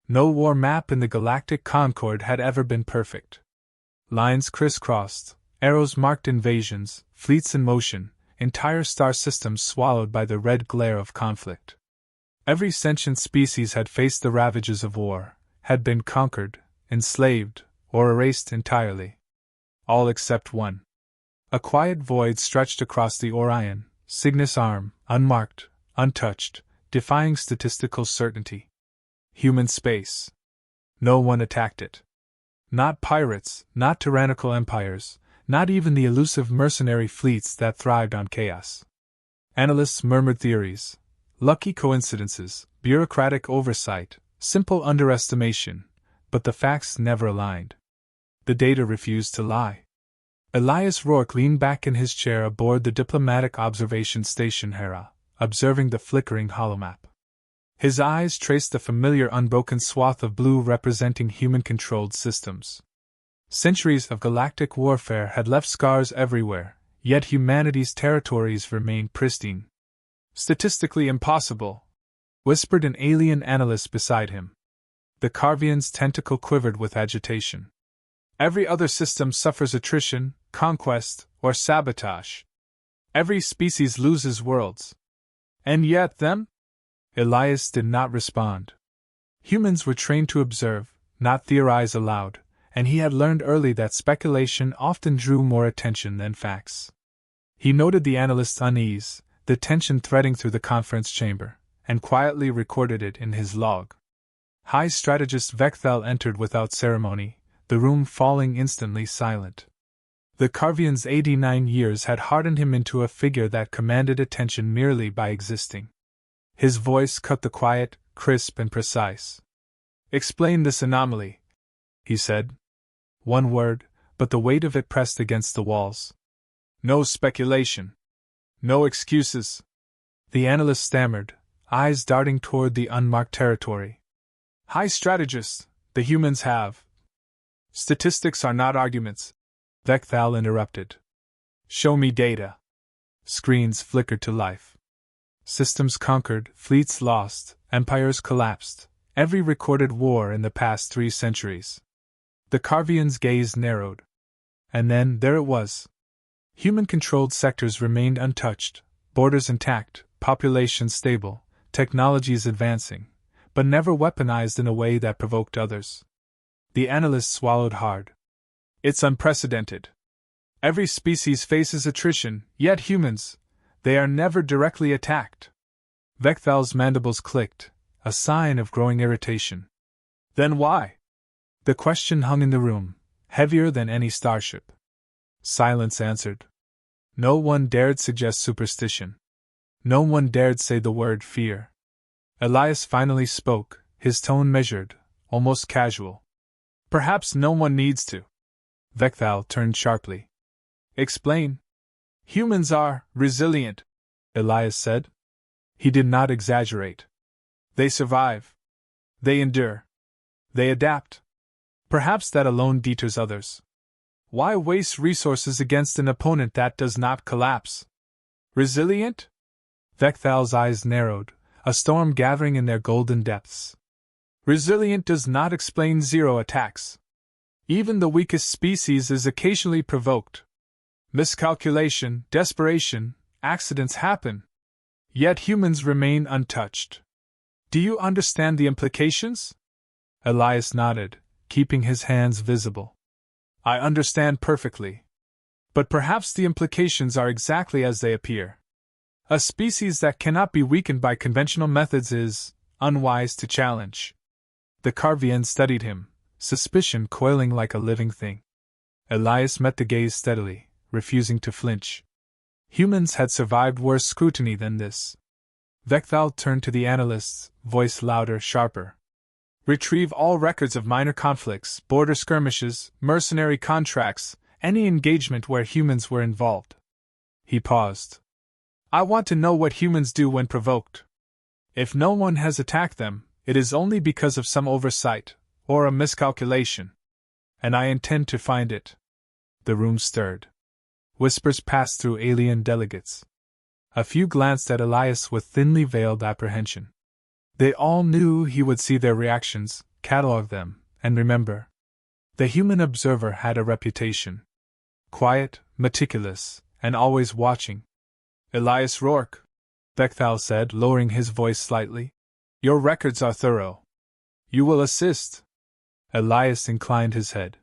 No war map in the galactic concord had ever been perfect. Lines crisscrossed, arrows marked invasions, fleets in motion, entire star systems swallowed by the red glare of conflict. Every sentient species had faced the ravages of war, had been conquered, enslaved, or erased entirely. All except one. A quiet void stretched across the Orion, Cygnus arm, unmarked, untouched, defying statistical certainty. Human space. No one attacked it. Not pirates, not tyrannical empires, not even the elusive mercenary fleets that thrived on chaos. Analysts murmured theories, lucky coincidences, bureaucratic oversight, simple underestimation, but the facts never aligned. The data refused to lie. Elias Rourke leaned back in his chair aboard the diplomatic observation station Hera, observing the flickering holomap. His eyes traced the familiar unbroken swath of blue representing human-controlled systems. Centuries of galactic warfare had left scars everywhere, yet humanity's territories remained pristine. Statistically impossible, whispered an alien analyst beside him. The Carvian's tentacle quivered with agitation. Every other system suffers attrition, conquest, or sabotage. Every species loses worlds. And yet them? Elias did not respond. Humans were trained to observe, not theorize aloud, and he had learned early that speculation often drew more attention than facts. He noted the analyst's unease, the tension threading through the conference chamber, and quietly recorded it in his log. High strategist Vekthal entered without ceremony, the room falling instantly silent. The Carvian's 89 years had hardened him into a figure that commanded attention merely by existing. His voice cut the quiet, crisp and precise. "Explain this anomaly," he said. One word, but the weight of it pressed against the walls. "No speculation. No excuses." The analyst stammered, eyes darting toward the unmarked territory. "High strategist, the humans have." "Statistics are not arguments," Vekthal interrupted. "Show me data." Screens flickered to life. Systems conquered, fleets lost, empires collapsed, every recorded war in the past 3 centuries. The Carvian's gaze narrowed. And then, there it was. Human-controlled sectors remained untouched, borders intact, populations stable, technologies advancing, but never weaponized in a way that provoked others. The analyst swallowed hard. "It's unprecedented. Every species faces attrition, yet humans, they are never directly attacked." Vekthal's mandibles clicked, a sign of growing irritation. "Then why?" The question hung in the room, heavier than any starship. Silence answered. No one dared suggest superstition. No one dared say the word fear. Elias finally spoke, his tone measured, almost casual. "Perhaps no one needs to." Vekthal turned sharply. "Explain." "Humans are resilient," Elias said. He did not exaggerate. "They survive. They endure. They adapt. Perhaps that alone deters others. Why waste resources against an opponent that does not collapse?" "Resilient?" Vekthal's eyes narrowed, a storm gathering in their golden depths. "Resilient does not explain zero attacks. Even the weakest species is occasionally provoked. Miscalculation, desperation, accidents happen. Yet humans remain untouched. Do you understand the implications?" Elias nodded, keeping his hands visible. "I understand perfectly. But perhaps the implications are exactly as they appear. A species that cannot be weakened by conventional methods is unwise to challenge." The Carvian studied him, suspicion coiling like a living thing. Elias met the gaze steadily, refusing to flinch. Humans had survived worse scrutiny than this. Vekthal turned to the analysts, voice louder, sharper. "Retrieve all records of minor conflicts, border skirmishes, mercenary contracts, any engagement where humans were involved." He paused. "I want to know what humans do when provoked. If no one has attacked them, it is only because of some oversight, or a miscalculation. And I intend to find it." The room stirred. Whispers passed through alien delegates. A few glanced at Elias with thinly veiled apprehension. They all knew he would see their reactions, cataloged them, and remember. The human observer had a reputation. Quiet, meticulous, and always watching. Elias Rourke, Bechthal said, lowering his voice slightly. Your records are thorough. You will assist? Elias inclined his head.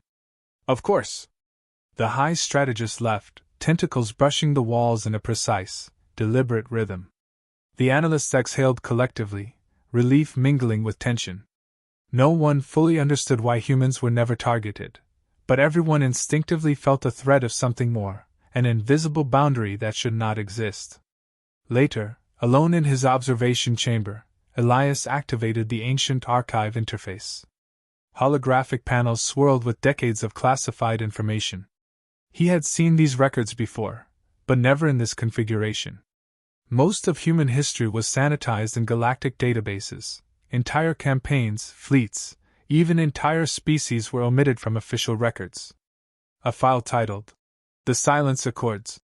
Of course. The high strategist left, tentacles brushing the walls in a precise, deliberate rhythm. The analysts exhaled collectively, relief mingling with tension. No one fully understood why humans were never targeted, but everyone instinctively felt a threat of something more, an invisible boundary that should not exist. Later, alone in his observation chamber, Elias activated the ancient archive interface. Holographic panels swirled with decades of classified information. He had seen these records before, but never in this configuration. Most of human history was sanitized in galactic databases. Entire campaigns, fleets, even entire species were omitted from official records. A file titled, The Silence Accords,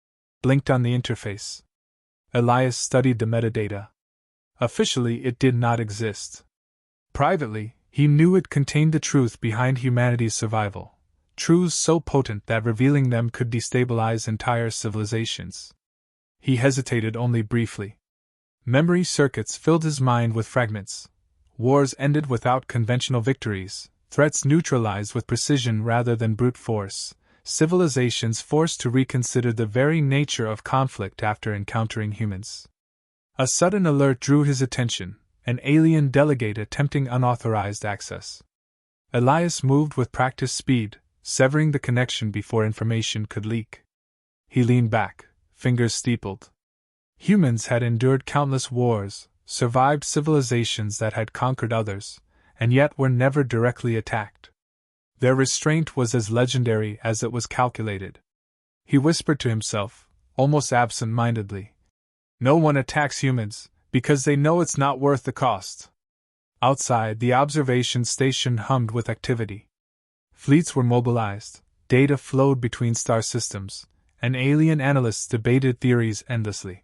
blinked on the interface. Elias studied the metadata. Officially, it did not exist. Privately, he knew it contained the truth behind humanity's survival, truths so potent that revealing them could destabilize entire civilizations. He hesitated only briefly. Memory circuits filled his mind with fragments. Wars ended without conventional victories, threats neutralized with precision rather than brute force, civilizations forced to reconsider the very nature of conflict after encountering humans. A sudden alert drew his attention, an alien delegate attempting unauthorized access. Elias moved with practiced speed, severing the connection before information could leak. He leaned back, fingers steepled. Humans had endured countless wars, survived civilizations that had conquered others, and yet were never directly attacked. Their restraint was as legendary as it was calculated. He whispered to himself, almost absent-mindedly, No one attacks humans, because they know it's not worth the cost. Outside, the observation station hummed with activity. Fleets were mobilized, data flowed between star systems, and alien analysts debated theories endlessly.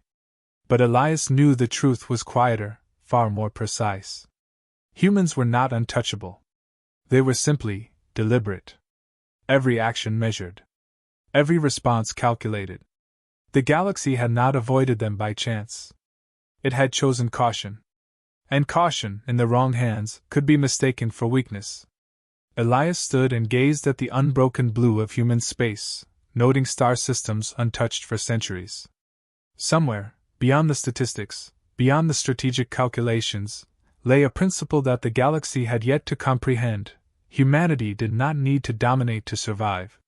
But Elias knew the truth was quieter, far more precise. Humans were not untouchable. They were simply deliberate. Every action measured. Every response calculated. The galaxy had not avoided them by chance. It had chosen caution. And caution, in the wrong hands, could be mistaken for weakness. Elias stood and gazed at the unbroken blue of human space, noting star systems untouched for centuries. Somewhere, beyond the statistics, beyond the strategic calculations, lay a principle that the galaxy had yet to comprehend. Humanity did not need to dominate to survive.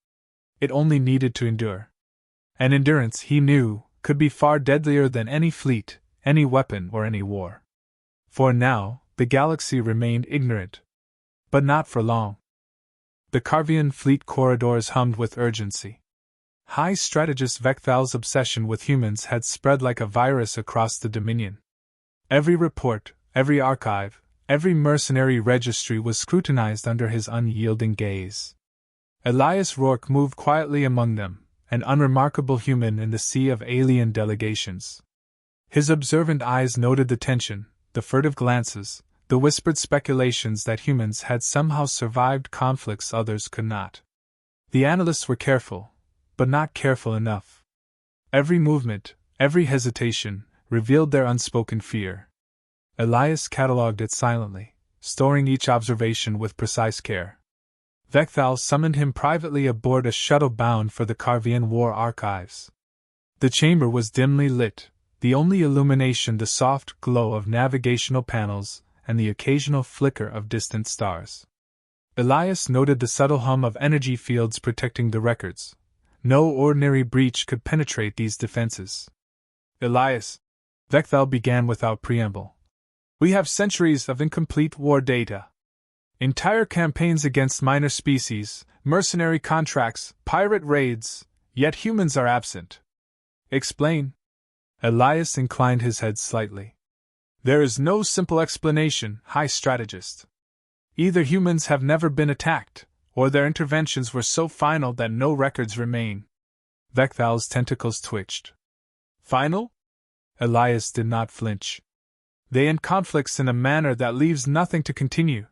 It only needed to endure. And endurance, he knew, could be far deadlier than any fleet, any weapon, or any war. For now, the galaxy remained ignorant. But not for long. The Carvian fleet corridors hummed with urgency. High strategist Vechthal's obsession with humans had spread like a virus across the Dominion. Every report, every archive, every mercenary registry was scrutinized under his unyielding gaze. Elias Rourke moved quietly among them, an unremarkable human in the sea of alien delegations. His observant eyes noted the tension, the furtive glances, the whispered speculations that humans had somehow survived conflicts others could not. The analysts were careful, but not careful enough. Every movement, every hesitation, revealed their unspoken fear. Elias catalogued it silently, storing each observation with precise care. Vechthal summoned him privately aboard a shuttle bound for the Carvian War Archives. The chamber was dimly lit, the only illumination the soft glow of navigational panels and the occasional flicker of distant stars. Elias noted the subtle hum of energy fields protecting the records. No ordinary breach could penetrate these defenses. Elias, Vechthal began without preamble. We have centuries of incomplete war data. Entire campaigns against minor species, mercenary contracts, pirate raids, yet humans are absent. Explain. Elias inclined his head slightly. There is no simple explanation, High Strategist. Either humans have never been attacked, or their interventions were so final that no records remain. Vechthal's tentacles twitched. Final? Elias did not flinch. They end conflicts in a manner that leaves nothing to continue.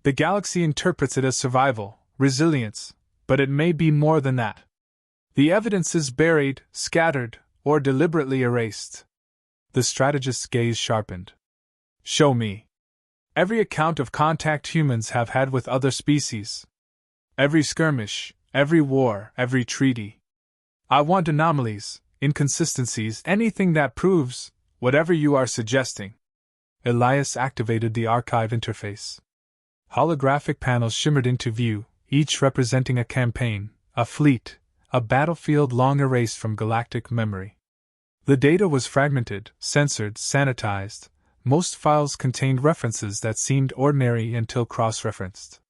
The galaxy interprets it as survival, resilience, but it may be more than that. The evidence is buried, scattered, or deliberately erased. The strategist's gaze sharpened. Show me. Every account of contact humans have had with other species. Every skirmish, every war, every treaty. I want anomalies, inconsistencies, anything that proves whatever you are suggesting. Elias activated the archive interface. Holographic panels shimmered into view, each representing a campaign, a fleet, a battlefield long erased from galactic memory. The data was fragmented, censored, sanitized. Most files contained references that seemed ordinary until cross-referenced.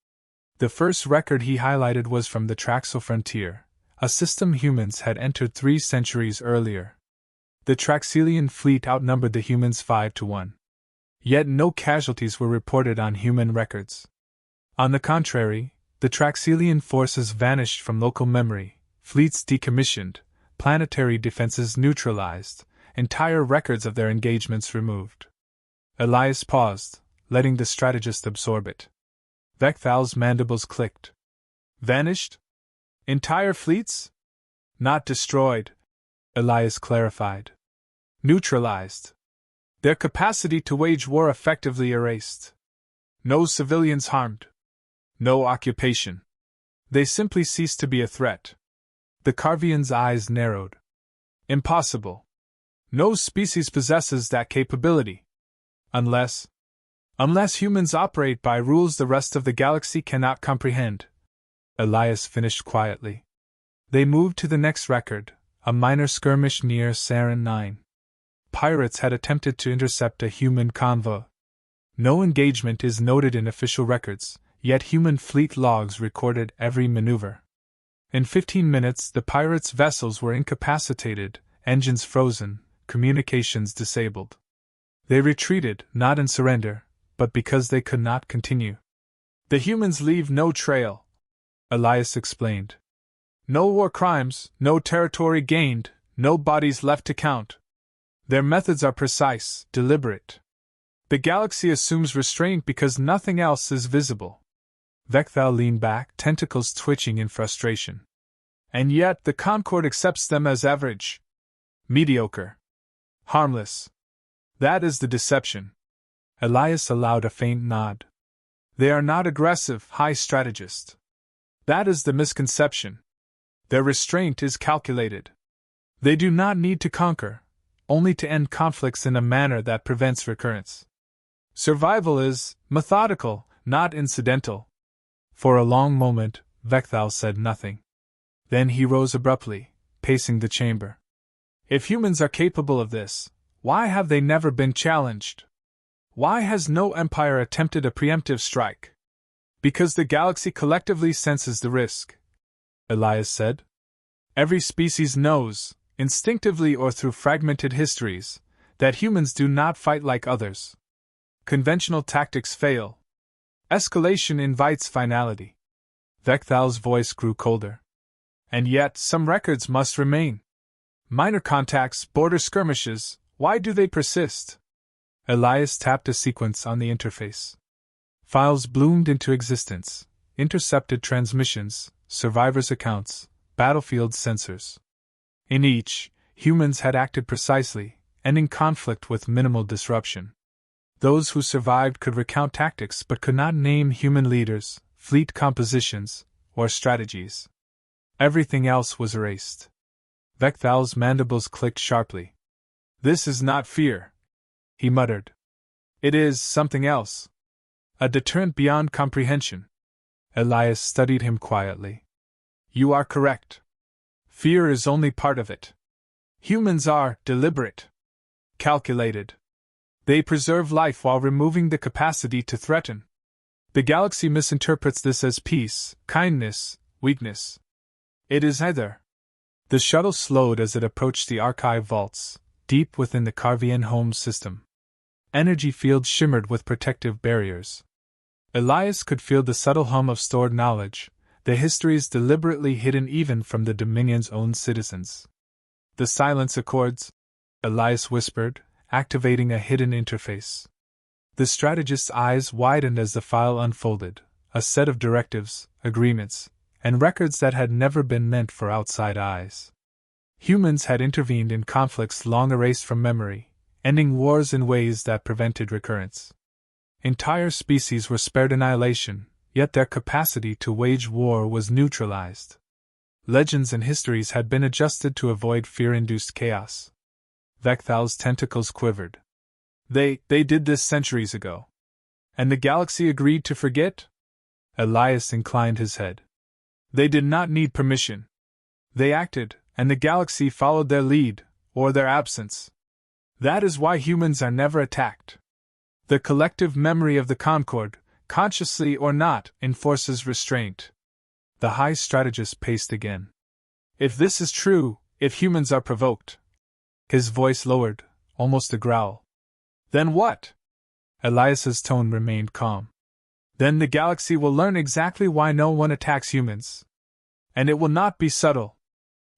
The first record he highlighted was from the Traxel frontier, a system humans had entered 3 centuries earlier. The Traxelian fleet outnumbered the humans 5-1. Yet no casualties were reported on human records. On the contrary, the Traxelian forces vanished from local memory, fleets decommissioned, planetary defenses neutralized, entire records of their engagements removed. Elias paused, letting the strategist absorb it. Vekthal's mandibles clicked. Vanished? Entire fleets? Not destroyed, Elias clarified. Neutralized. Their capacity to wage war effectively erased. No civilians harmed. No occupation. They simply ceased to be a threat. The Carvian's eyes narrowed. Impossible. No species possesses that capability. Unless humans operate by rules the rest of the galaxy cannot comprehend. Elias finished quietly. They moved to the next record, a minor skirmish near Sarin 9. Pirates had attempted to intercept a human convoy. No engagement is noted in official records, yet human fleet logs recorded every maneuver. In 15 minutes, the pirates' vessels were incapacitated, engines frozen, communications disabled. They retreated, not in surrender, but because they could not continue. The humans leave no trail, Elias explained. No war crimes, no territory gained, no bodies left to count. Their methods are precise, deliberate. The galaxy assumes restraint because nothing else is visible. Vekthal leaned back, tentacles twitching in frustration. And yet the Concord accepts them as average. Mediocre. Harmless. That is the deception. Elias allowed a faint nod. They are not aggressive, high strategists. That is the misconception. Their restraint is calculated. They do not need to conquer, only to end conflicts in a manner that prevents recurrence. Survival is methodical, not incidental. For a long moment, Vekthal said nothing. Then he rose abruptly, pacing the chamber. If humans are capable of this, why have they never been challenged? Why has no empire attempted a preemptive strike? Because the galaxy collectively senses the risk, Elias said. Every species knows, instinctively or through fragmented histories, that humans do not fight like others. Conventional tactics fail. Escalation invites finality. Vekthal's voice grew colder. And yet, some records must remain. Minor contacts, border skirmishes, why do they persist? Elias tapped a sequence on the interface. Files bloomed into existence, intercepted transmissions, survivors' accounts, battlefield sensors. In each, humans had acted precisely, ending conflict with minimal disruption. Those who survived could recount tactics but could not name human leaders, fleet compositions, or strategies. Everything else was erased. Vekthal's mandibles clicked sharply. This is not fear, he muttered. It is something else. A deterrent beyond comprehension. Elias studied him quietly. You are correct. Fear is only part of it. Humans are deliberate, calculated. They preserve life while removing the capacity to threaten. The galaxy misinterprets this as peace, kindness, weakness. It is either. The shuttle slowed as it approached the archive vaults, deep within the Carvian home system. Energy fields shimmered with protective barriers. Elias could feel the subtle hum of stored knowledge, the histories deliberately hidden even from the Dominion's own citizens. The silence accords, Elias whispered, activating a hidden interface. The strategist's eyes widened as the file unfolded, a set of directives, agreements, and records that had never been meant for outside eyes. Humans had intervened in conflicts long erased from memory, ending wars in ways that prevented recurrence. Entire species were spared annihilation, yet their capacity to wage war was neutralized. Legends and histories had been adjusted to avoid fear-induced chaos. Vekthal's tentacles quivered. They did this centuries ago. And the galaxy agreed to forget? Elias inclined his head. They did not need permission. They acted, and the galaxy followed their lead, or their absence. That is why humans are never attacked. The collective memory of the Concord, consciously or not, enforces restraint. The High Strategist paced again. If this is true, if humans are provoked. His voice lowered, almost a growl. Then what? Elias's tone remained calm. Then the galaxy will learn exactly why no one attacks humans. And it will not be subtle.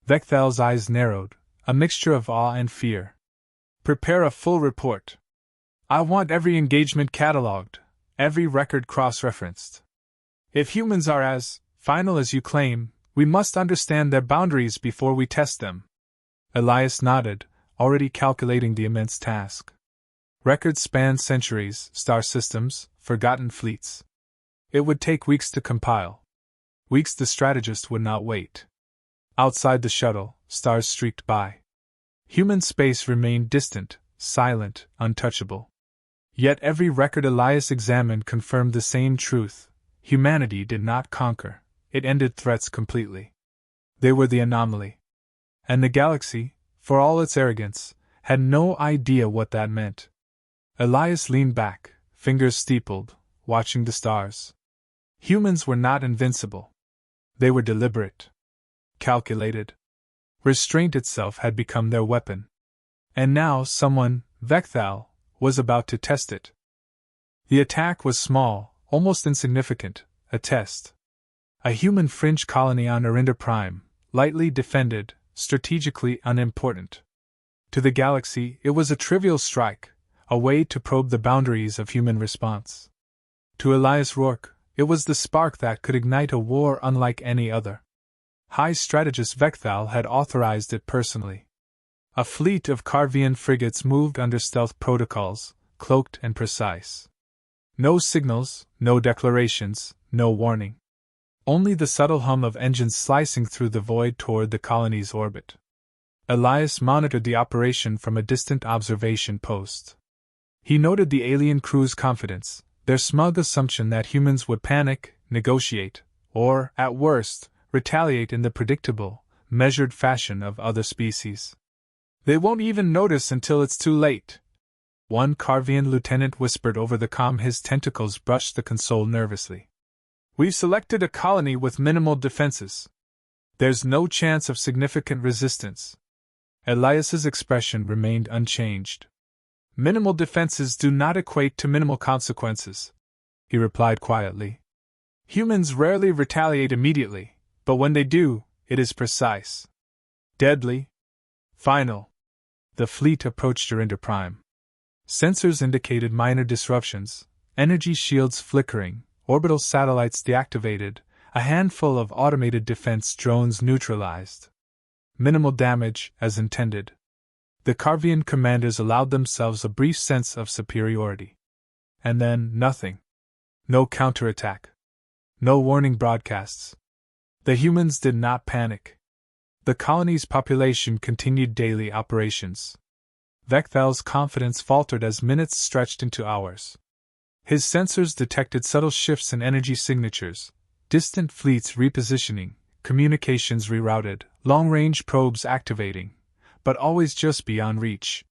Vekthal's eyes narrowed, a mixture of awe and fear. Prepare a full report. I want every engagement catalogued, every record cross-referenced. If humans are as final as you claim, we must understand their boundaries before we test them. Elias nodded, already calculating the immense task. Records spanned centuries, star systems, forgotten fleets. It would take weeks to compile. Weeks the strategist would not wait. Outside the shuttle, stars streaked by. Human space remained distant, silent, untouchable. Yet every record Elias examined confirmed the same truth. Humanity did not conquer. It ended threats completely. They were the anomaly. And the galaxy, for all its arrogance, had no idea what that meant. Elias leaned back, fingers steepled, watching the stars. Humans were not invincible. They were deliberate. Calculated. Restraint itself had become their weapon. And now someone, Vekthal, was about to test it. The attack was small, almost insignificant, a test. A human fringe colony on Arinda Prime, lightly defended, strategically unimportant. To the galaxy, it was a trivial strike, a way to probe the boundaries of human response. To Elias Rourke, it was the spark that could ignite a war unlike any other. High Strategist Vekthal had authorized it personally. A fleet of Carvian frigates moved under stealth protocols, cloaked and precise. No signals, no declarations, no warning. Only the subtle hum of engines slicing through the void toward the colony's orbit. Elias monitored the operation from a distant observation post. He noted the alien crew's confidence, their smug assumption that humans would panic, negotiate, or, at worst, retaliate in the predictable, measured fashion of other species. They won't even notice until it's too late. One Carvian lieutenant whispered over the comm. His tentacles brushed the console nervously. We've selected a colony with minimal defenses. There's no chance of significant resistance. Elias's expression remained unchanged. Minimal defenses do not equate to minimal consequences, he replied quietly. Humans rarely retaliate immediately, but when they do, it is precise. Deadly. Final. The fleet approached Arinda Prime. Sensors indicated minor disruptions, energy shields flickering, orbital satellites deactivated, a handful of automated defense drones neutralized. Minimal damage, as intended. The Carvian commanders allowed themselves a brief sense of superiority. And then, nothing. No counterattack. No warning broadcasts. The humans did not panic. The colony's population continued daily operations. Vekthal's confidence faltered as minutes stretched into hours. His sensors detected subtle shifts in energy signatures, distant fleets repositioning, communications rerouted, long-range probes activating, but always just beyond reach.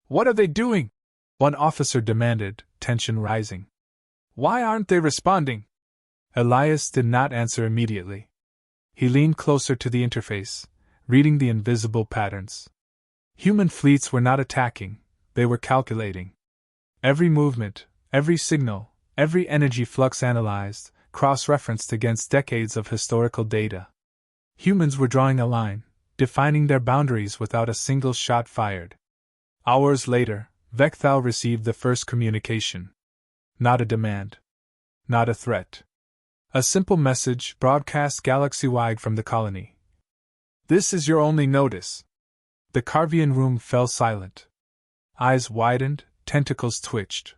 What are they doing? One officer demanded, tension rising. Why aren't they responding? Elias did not answer immediately. He leaned closer to the interface, reading the invisible patterns. Human fleets were not attacking, they were calculating. Every movement, every signal, every energy flux analyzed, cross-referenced against decades of historical data. Humans were drawing a line, defining their boundaries without a single shot fired. Hours later, Vekthal received the first communication. Not a demand. Not a threat. A simple message broadcast galaxy-wide from the colony. This is your only notice. The Carvian room fell silent. Eyes widened, tentacles twitched.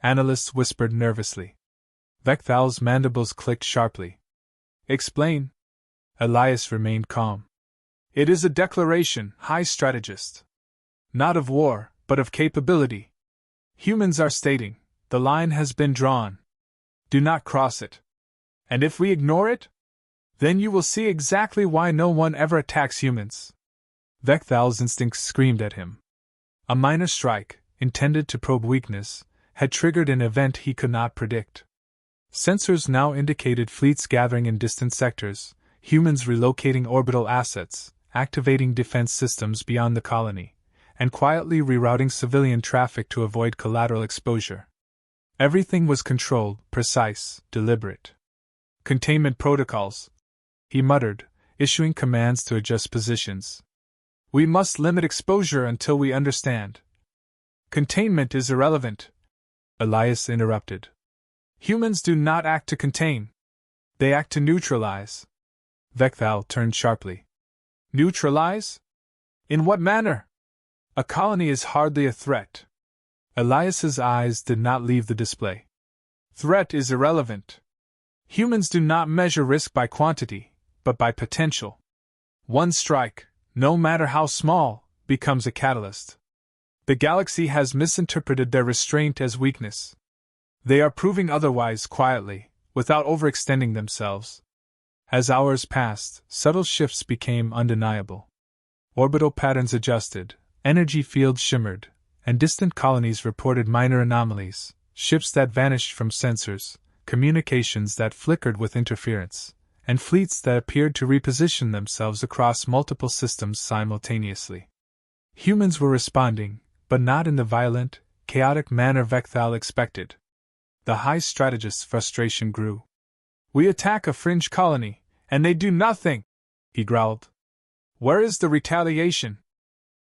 Analysts whispered nervously. Vecthal's mandibles clicked sharply. Explain. Elias remained calm. It is a declaration, High Strategist. Not of war, but of capability. Humans are stating, the line has been drawn. Do not cross it. And if we ignore it, then you will see exactly why no one ever attacks humans. Vecthal's instincts screamed at him. A minor strike, intended to probe weakness, had triggered an event he could not predict. Sensors now indicated fleets gathering in distant sectors, humans relocating orbital assets, activating defense systems beyond the colony, and quietly rerouting civilian traffic to avoid collateral exposure. Everything was controlled, precise, deliberate. Containment protocols, he muttered, issuing commands to adjust positions. We must limit exposure until we understand. Containment is irrelevant, Elias interrupted. Humans do not act to contain. They act to neutralize. Vecthal turned sharply. Neutralize? In what manner? A colony is hardly a threat. Elias's eyes did not leave the display. Threat is irrelevant. Humans do not measure risk by quantity, but by potential. One strike, no matter how small, becomes a catalyst. The galaxy has misinterpreted their restraint as weakness. They are proving otherwise quietly, without overextending themselves. As hours passed, subtle shifts became undeniable. Orbital patterns adjusted, energy fields shimmered, and distant colonies reported minor anomalies, ships that vanished from sensors, communications that flickered with interference, and fleets that appeared to reposition themselves across multiple systems simultaneously. Humans were responding, but not in the violent, chaotic manner Vecthal expected. The High Strategist's frustration grew. We attack a fringe colony, and they do nothing, he growled. Where is the retaliation?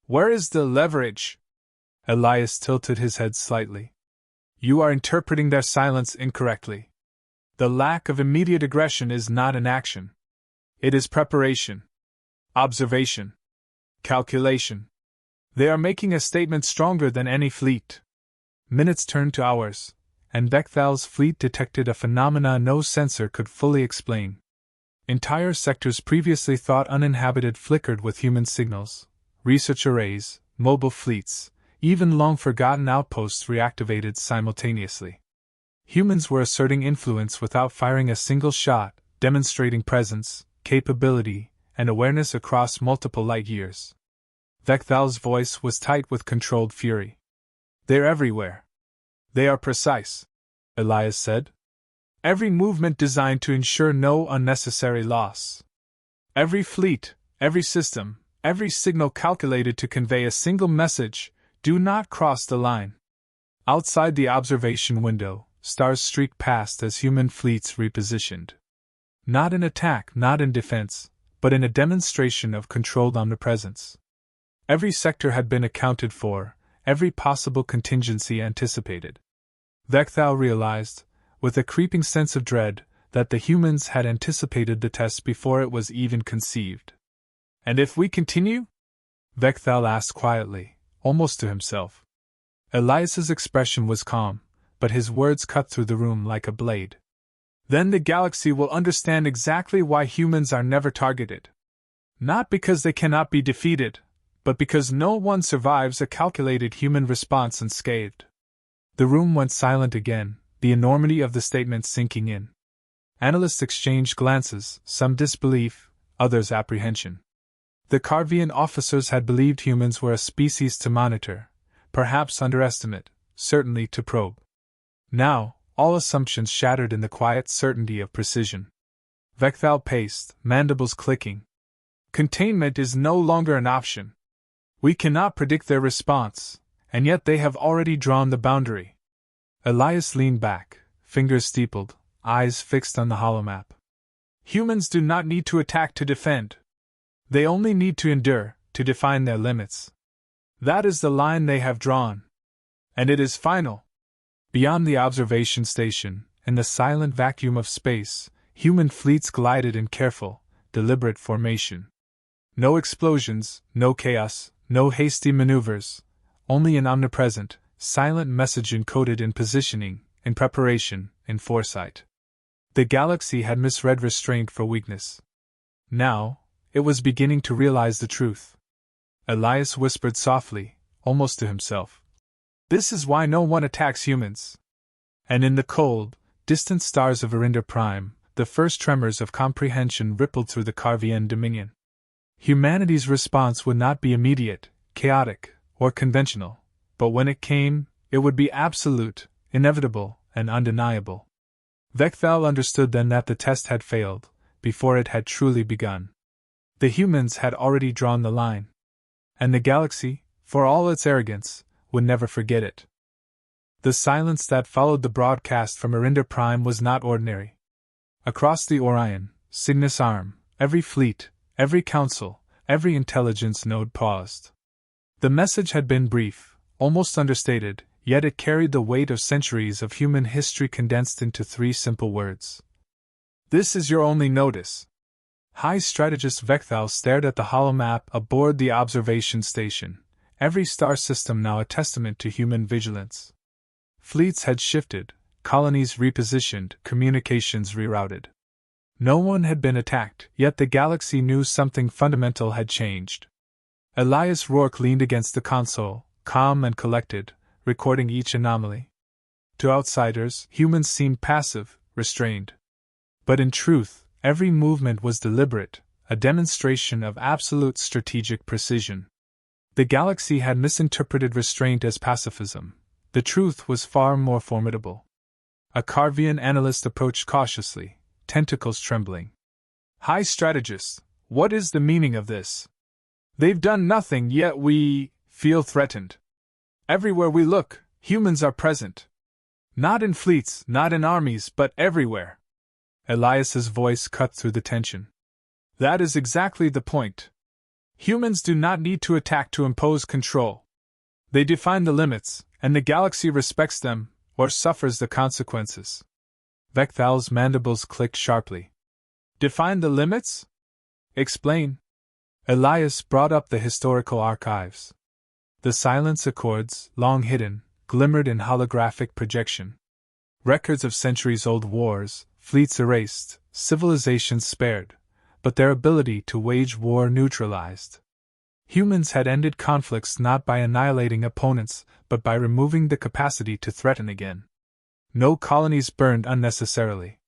Where is the leverage? Elias tilted his head slightly. You are interpreting their silence incorrectly. The lack of immediate aggression is not an action. It is preparation, observation, calculation. They are making a statement stronger than any fleet. Minutes turned to hours, and Vecthal's fleet detected a phenomena no sensor could fully explain. Entire sectors previously thought uninhabited flickered with human signals. Research arrays, mobile fleets, even long-forgotten outposts reactivated simultaneously. Humans were asserting influence without firing a single shot, demonstrating presence, capability, and awareness across multiple light years. Vecthal's voice was tight with controlled fury. They're everywhere. They are precise, Elias said. Every movement designed to ensure no unnecessary loss. Every fleet, every system, every signal calculated to convey a single message: do not cross the line. Outside the observation window, stars streaked past as human fleets repositioned. Not in attack, not in defense, but in a demonstration of controlled omnipresence. Every sector had been accounted for, every possible contingency anticipated. Vecthal realized, with a creeping sense of dread, that the humans had anticipated the test before it was even conceived. And if we continue? Vecthal asked quietly, almost to himself. Elias's expression was calm, but his words cut through the room like a blade. Then the galaxy will understand exactly why humans are never targeted. Not because they cannot be defeated, but because no one survives a calculated human response unscathed. The room went silent again, the enormity of the statement sinking in. Analysts exchanged glances, some disbelief, others apprehension. The Carvian officers had believed humans were a species to monitor, perhaps underestimate, certainly to probe. Now, all assumptions shattered in the quiet certainty of precision. Vecthal paced, mandibles clicking. Containment is no longer an option. We cannot predict their response, and yet they have already drawn the boundary. Elias leaned back, fingers steepled, eyes fixed on the holomap. Humans do not need to attack to defend. They only need to endure, to define their limits. That is the line they have drawn. And it is final. Beyond the observation station, in the silent vacuum of space, human fleets glided in careful, deliberate formation. No explosions, no chaos, no hasty maneuvers, only an omnipresent, silent message encoded in positioning, in preparation, in foresight. The galaxy had misread restraint for weakness. Now, it was beginning to realize the truth. Elias whispered softly, almost to himself. This is why no one attacks humans. And in the cold, distant stars of Verinder Prime, the first tremors of comprehension rippled through the Carvian dominion. Humanity's response would not be immediate, chaotic, or conventional, but when it came, it would be absolute, inevitable, and undeniable. Vecthal understood then that the test had failed, before it had truly begun. The humans had already drawn the line. And the galaxy, for all its arrogance, would never forget it. The silence that followed the broadcast from Verinder Prime was not ordinary. Across the Orion, Cygnus Arm, every fleet, every council, every intelligence node paused. The message had been brief, almost understated, yet it carried the weight of centuries of human history condensed into 3 simple words. This is your only notice. High Strategist Vecthal stared at the holomap aboard the observation station, every star system now a testament to human vigilance. Fleets had shifted, colonies repositioned, communications rerouted. No one had been attacked, yet the galaxy knew something fundamental had changed. Elias Rourke leaned against the console, calm and collected, recording each anomaly. To outsiders, humans seemed passive, restrained. But in truth, every movement was deliberate, a demonstration of absolute strategic precision. The galaxy had misinterpreted restraint as pacifism. The truth was far more formidable. A Carvian analyst approached cautiously, tentacles trembling. High Strategist, what is the meaning of this? They've done nothing, yet we feel threatened. Everywhere we look, humans are present. Not in fleets, not in armies, but everywhere. Elias's voice cut through the tension. That is exactly the point. Humans do not need to attack to impose control. They define the limits, and the galaxy respects them, or suffers the consequences. Vecthal's mandibles clicked sharply. Define the limits? Explain. Elias brought up the historical archives. The silence accords, long hidden, glimmered in holographic projection. Records of centuries-old wars, fleets erased, civilizations spared, but their ability to wage war neutralized. Humans had ended conflicts not by annihilating opponents, but by removing the capacity to threaten again. No colonies burned unnecessarily.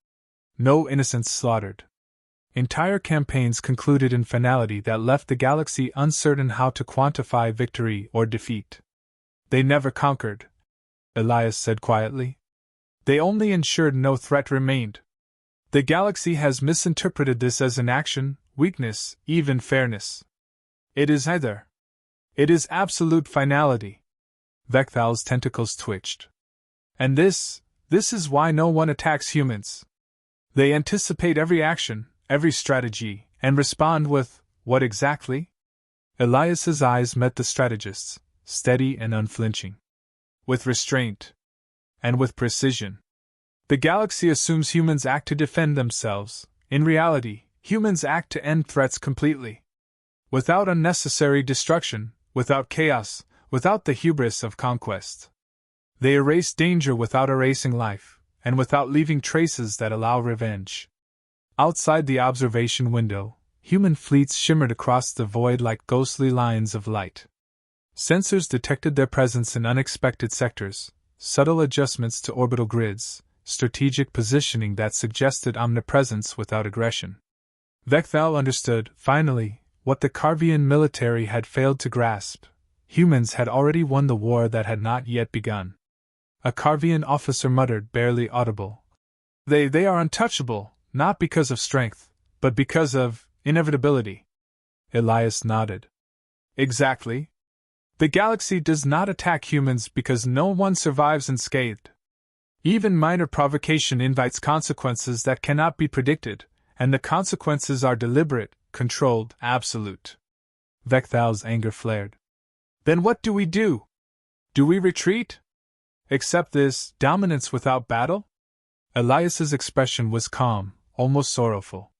No innocents slaughtered. Entire campaigns concluded in finality that left the galaxy uncertain how to quantify victory or defeat. They never conquered, Elias said quietly. They only ensured no threat remained. The galaxy has misinterpreted this as inaction, weakness, even fairness. It is either. It is absolute finality. Vecthal's tentacles twitched. And this is why no one attacks humans. They anticipate every action, every strategy, and respond with, what exactly? Elias's eyes met the strategist's, steady and unflinching. With restraint. And with precision. The galaxy assumes humans act to defend themselves. In reality, humans act to end threats completely. Without unnecessary destruction, without chaos, without the hubris of conquest. They erase danger without erasing life, and without leaving traces that allow revenge. Outside the observation window, human fleets shimmered across the void like ghostly lines of light. Sensors detected their presence in unexpected sectors, subtle adjustments to orbital grids, strategic positioning that suggested omnipresence without aggression. Vecthal understood, finally, what the Carvian military had failed to grasp. Humans had already won the war that had not yet begun. A Carvian officer muttered, barely audible. They are untouchable, not because of strength, but because of inevitability. Elias nodded. Exactly. The galaxy does not attack humans because no one survives unscathed. Even minor provocation invites consequences that cannot be predicted, and the consequences are deliberate, controlled, absolute. Vecthal's anger flared. Then what do we do? Do we retreat? Accept this dominance without battle? Elias's expression was calm, almost sorrowful.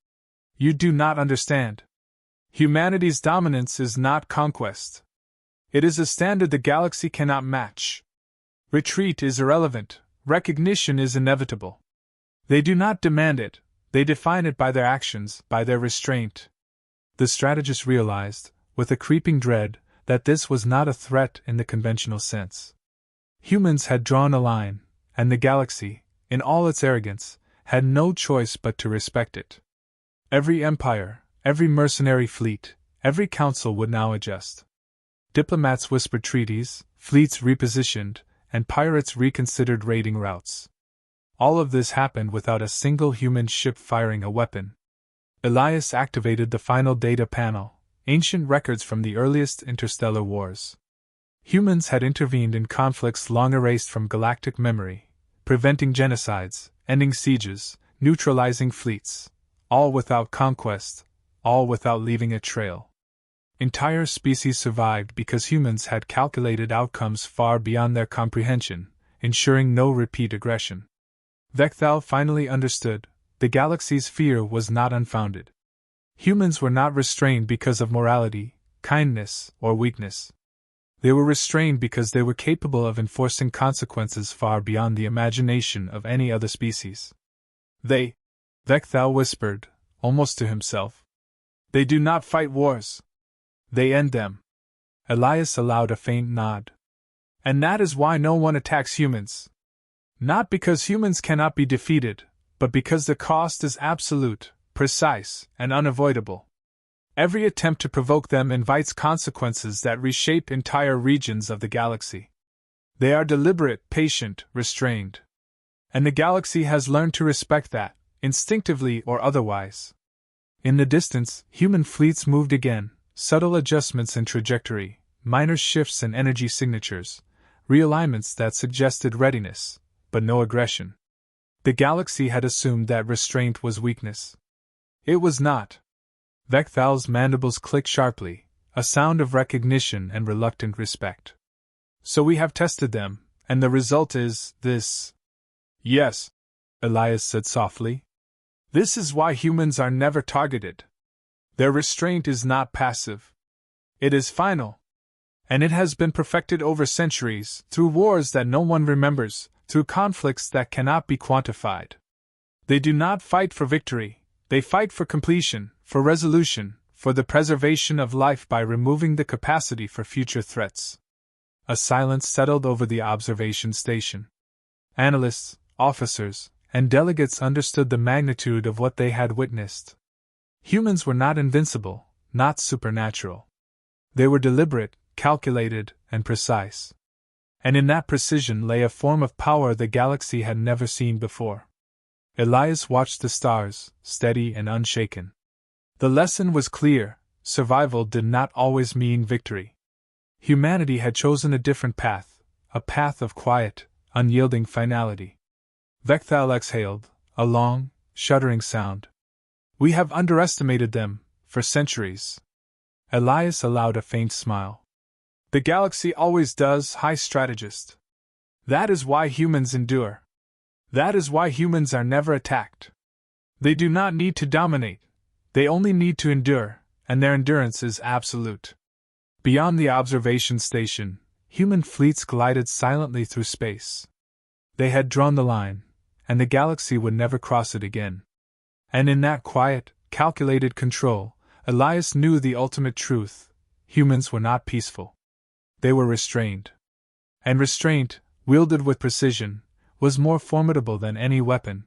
You do not understand. Humanity's dominance is not conquest. It is a standard the galaxy cannot match. Retreat is irrelevant, recognition is inevitable. They do not demand it, they define it by their actions, by their restraint. The strategist realized, with a creeping dread, that this was not a threat in the conventional sense. Humans had drawn a line, and the galaxy, in all its arrogance, had no choice but to respect it. Every empire, every mercenary fleet, every council would now adjust. Diplomats whispered treaties, fleets repositioned, and pirates reconsidered raiding routes. All of this happened without a single human ship firing a weapon. Elias activated the final data panel, ancient records from the earliest interstellar wars. Humans had intervened in conflicts long erased from galactic memory, preventing genocides, ending sieges, neutralizing fleets, all without conquest, all without leaving a trail. Entire species survived because humans had calculated outcomes far beyond their comprehension, ensuring no repeat aggression. Vecthal finally understood, the galaxy's fear was not unfounded. Humans were not restrained because of morality, kindness, or weakness. They were restrained because they were capable of enforcing consequences far beyond the imagination of any other species. Vecthal whispered, almost to himself. They do not fight wars. They end them. Elias allowed a faint nod. And that is why no one attacks humans. Not because humans cannot be defeated, but because the cost is absolute, precise, and unavoidable. Every attempt to provoke them invites consequences that reshape entire regions of the galaxy. They are deliberate, patient, restrained. And the galaxy has learned to respect that, instinctively or otherwise. In the distance, human fleets moved again, subtle adjustments in trajectory, minor shifts in energy signatures, realignments that suggested readiness, but no aggression. The galaxy had assumed that restraint was weakness. It was not. Vekthal's mandibles clicked sharply, a sound of recognition and reluctant respect. So we have tested them, and the result is this. Yes, Elias said softly. This is why humans are never targeted. Their restraint is not passive. It is final. And it has been perfected over centuries, through wars that no one remembers, through conflicts that cannot be quantified. They do not fight for victory, they fight for completion, for resolution, for the preservation of life by removing the capacity for future threats. A silence settled over the observation station. Analysts, officers, and delegates understood the magnitude of what they had witnessed. Humans were not invincible, not supernatural. They were deliberate, calculated, and precise. And in that precision lay a form of power the galaxy had never seen before. Elias watched the stars, steady and unshaken. The lesson was clear: survival did not always mean victory. Humanity had chosen a different path, a path of quiet, unyielding finality. Vekthal exhaled, a long, shuddering sound. We have underestimated them, for centuries. Elias allowed a faint smile. The galaxy always does, high strategist. That is why humans endure. That is why humans are never attacked. They do not need to dominate, they only need to endure, and their endurance is absolute. Beyond the observation station, human fleets glided silently through space. They had drawn the line, and the galaxy would never cross it again. And in that quiet, calculated control, Elias knew the ultimate truth: humans were not peaceful. They were restrained. And restraint, wielded with precision, was more formidable than any weapon,